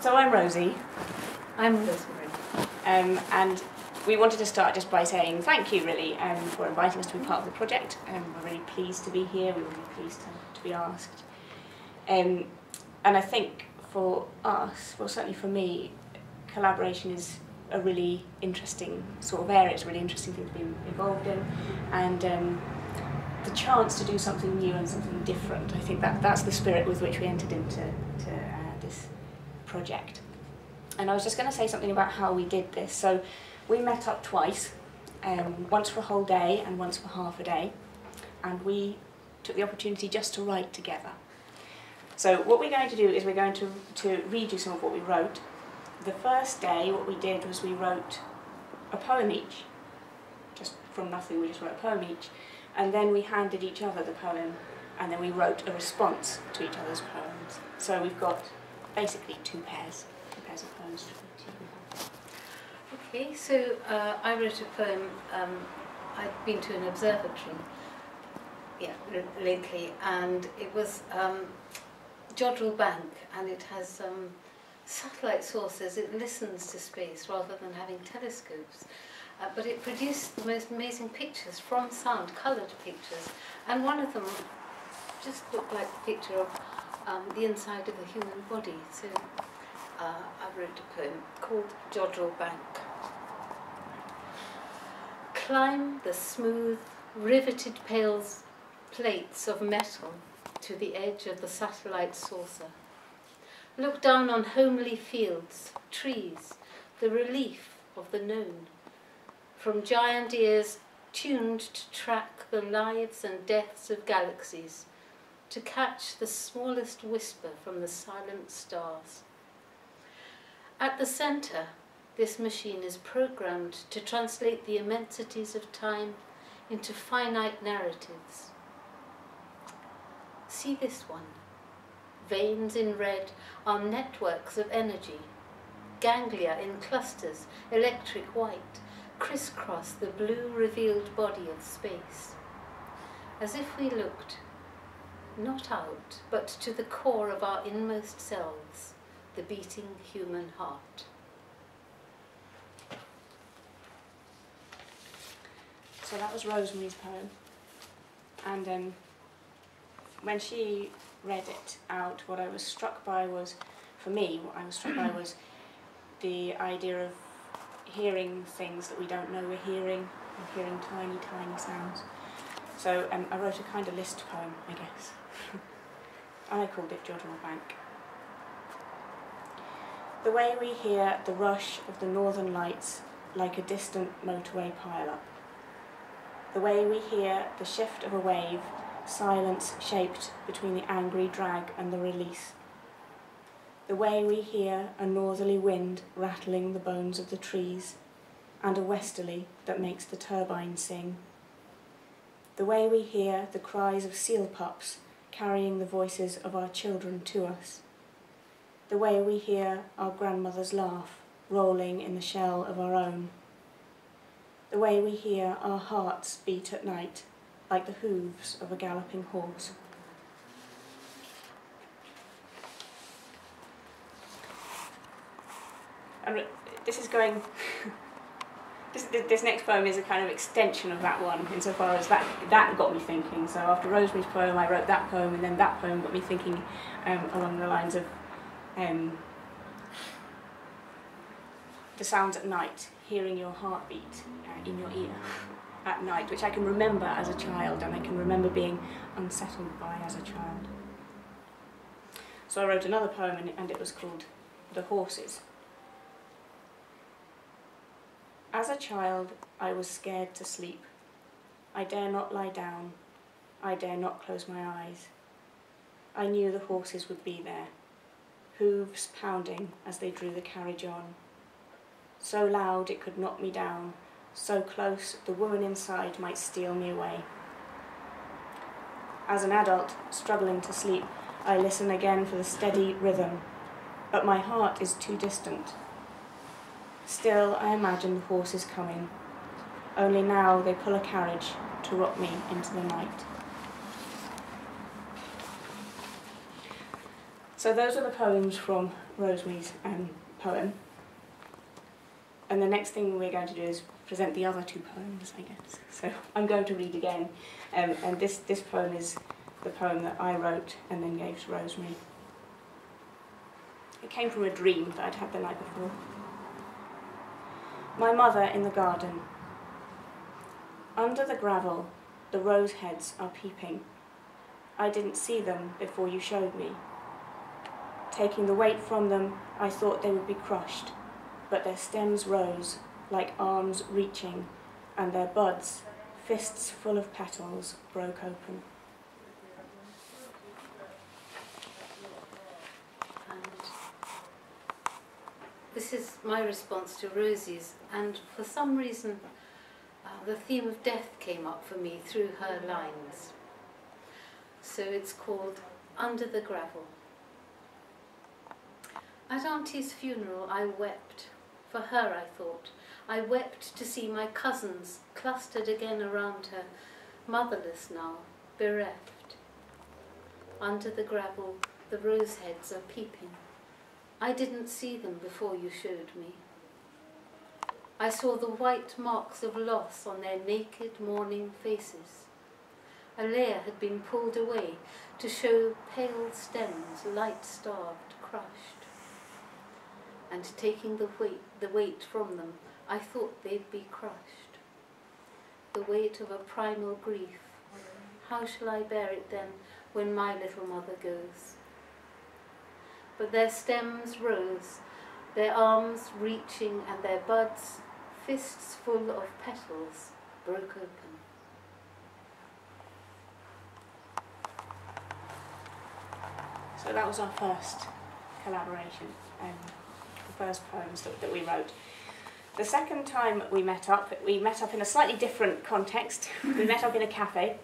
So I'm Rosie. I'm Rosemary. And we wanted to start just by saying thank you, really, for inviting us to be part of the project. We're really pleased to be here. We were really pleased to be asked. And I think for us, well, certainly for me, collaboration is a really interesting sort of area. It's a really interesting thing to be involved in. And the chance to do something new and something different, I think that's the spirit with which we entered into this project. And I was just going to say something about how we did this. So we met up twice, once for a whole day and once for half a day, and we took the opportunity just to write together. So what we're going to do is we're going to read you some of what we wrote. The first day, what we did was we wrote a poem each, just from nothing. We just wrote a poem each, and then we handed each other the poem, and then we wrote a response to each other's poems. So we've got basically two pairs of poems. Okay, so I wrote a poem. I'd been to an observatory, lately, and it was Jodrell Bank, and it has satellite sources. It listens to space rather than having telescopes, but it produced the most amazing pictures from sound, coloured pictures, and one of them just looked like a picture of the inside of a human body. So I wrote a poem called Jodrell Bank. Climb the smooth, riveted plates of metal to the edge of the satellite saucer. Look down on homely fields, trees, the relief of the known. From giant ears tuned to track the lives and deaths of galaxies, to catch the smallest whisper from the silent stars. At the centre, this machine is programmed to translate the immensities of time into finite narratives. See this one. Veins in red are networks of energy. Ganglia in clusters, electric white, crisscross the blue revealed body of space. As if we looked, not out, but to the core of our inmost selves, the beating human heart. So that was Rosemary's poem. And when she read it out, what I was struck by was, for me, what I was struck by was the idea of hearing things that we don't know we're hearing, and hearing tiny, tiny sounds. So I wrote a kind of list poem, I guess. I called it Jodrell Bank. The way we hear the rush of the northern lights like a distant motorway pile-up. The way we hear the shift of a wave, silence shaped between the angry drag and the release. The way we hear a northerly wind rattling the bones of the trees, and a westerly that makes the turbine sing. The way we hear the cries of seal pups carrying the voices of our children to us. The way we hear our grandmother's laugh rolling in the shell of our own. The way we hear our hearts beat at night like the hooves of a galloping horse. This is going... this next poem is a kind of extension of that one, insofar as that got me thinking. So after Rosemary's poem, I wrote that poem, and then that poem got me thinking along the lines of the sounds at night, hearing your heartbeat in your ear at night, which I can remember as a child, and I can remember being unsettled by as a child. So I wrote another poem, and it was called The Horses. As a child, I was scared to sleep. I dare not lie down. I dare not close my eyes. I knew the horses would be there, hooves pounding as they drew the carriage on. So loud it could knock me down, so close the woman inside might steal me away. As an adult, struggling to sleep, I listen again for the steady rhythm, but my heart is too distant. Still, I imagine the horses coming, only now they pull a carriage to rock me into the night. So those are the poems from Rosemary's poem. And the next thing we're going to do is present the other two poems, I guess. So I'm going to read again. And this poem is the poem that I wrote and then gave to Rosemary. It came from a dream that I'd had the night before. My mother in the garden. Under the gravel, the rose heads are peeping. I didn't see them before you showed me. Taking the weight from them, I thought they would be crushed, but their stems rose, like arms reaching, and their buds, fists full of petals, broke open. And this is my response to Rosie's, and for some reason the theme of death came up for me through her lines. So it's called Under the Gravel. At Auntie's funeral I wept. For her, I thought. I wept to see my cousins clustered again around her, motherless now, bereft. Under the gravel, the rose heads are peeping. I didn't see them before you showed me. I saw the white marks of loss on their naked mourning faces. A layer had been pulled away to show pale stems, light-starved, crushed. And taking the weight from them, I thought they'd be crushed. The weight of a primal grief. How shall I bear it then when my little mother goes? But their stems rose, their arms reaching and their buds, fists full of petals, broke open. So that was our first collaboration. First poems that we wrote. The second time we met up in a slightly different context. We met up in a cafe.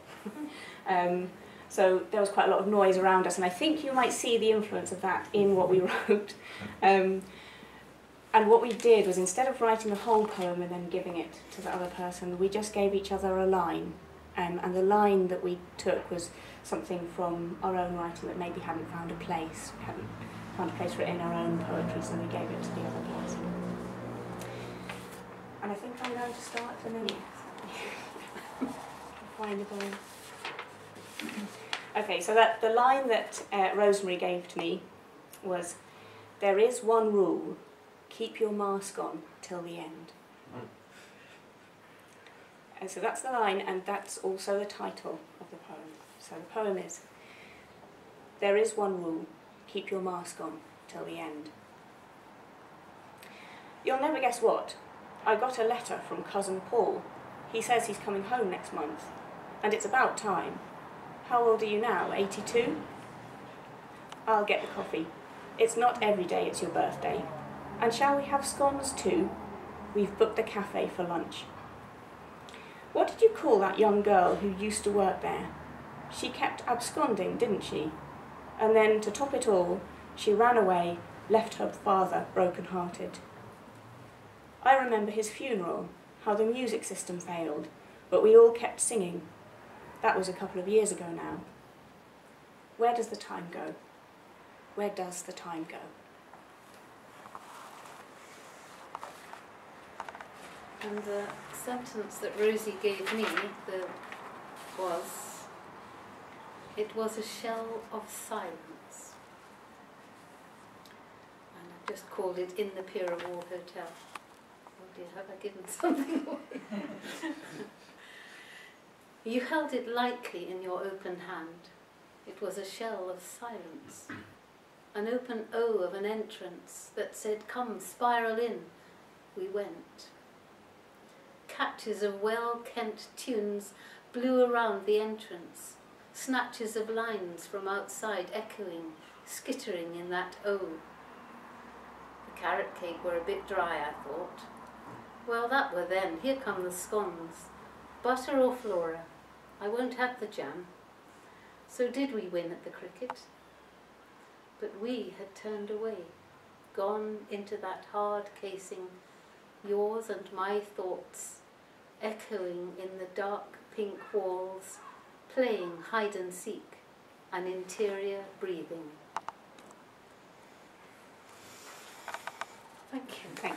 So there was quite a lot of noise around us, and I think you might see the influence of that in what we wrote. And what we did was, instead of writing the whole poem and then giving it to the other person, we just gave each other a line. And the line that we took was something from our own writing that maybe hadn't found a place. We hadn't found a place for it in our own poetry, so we gave it to the other person. And I think I'm going to start for minutes. Find the poem. Okay, so the line that Rosemary gave to me was, "There is one rule, keep your mask on till the end." And so that's the line, and that's also the title of the poem. So the poem is, "There is one rule, keep your mask on till the end." You'll never guess what. I got a letter from Cousin Paul. He says he's coming home next month, and it's about time. How old are you now, 82? I'll get the coffee. It's not every day it's your birthday. And shall we have scones too? We've booked the cafe for lunch. What did you call that young girl who used to work there? She kept absconding, didn't she? And then, to top it all, she ran away, left her father broken-hearted. I remember his funeral, how the music system failed, but we all kept singing. That was a couple of years ago now. Where does the time go? Where does the time go? And the sentence that Rosie gave me was, "It was a shell of silence." And I've just called it In the Pier of Wall Hotel. Oh dear, have I given something away? You held it lightly in your open hand. It was a shell of silence. An open O of an entrance that said, "Come, spiral in." We went. Catches of well-kent tunes blew around the entrance, snatches of lines from outside echoing, skittering in that O. The carrot cake were a bit dry, I thought. Well, that were then. Here come the scones. Butter or Flora? I won't have the jam. So did we win at the cricket? But we had turned away, gone into that hard casing, yours and my thoughts, echoing in the dark pink walls, playing hide and seek, an interior breathing. Thank you. Thank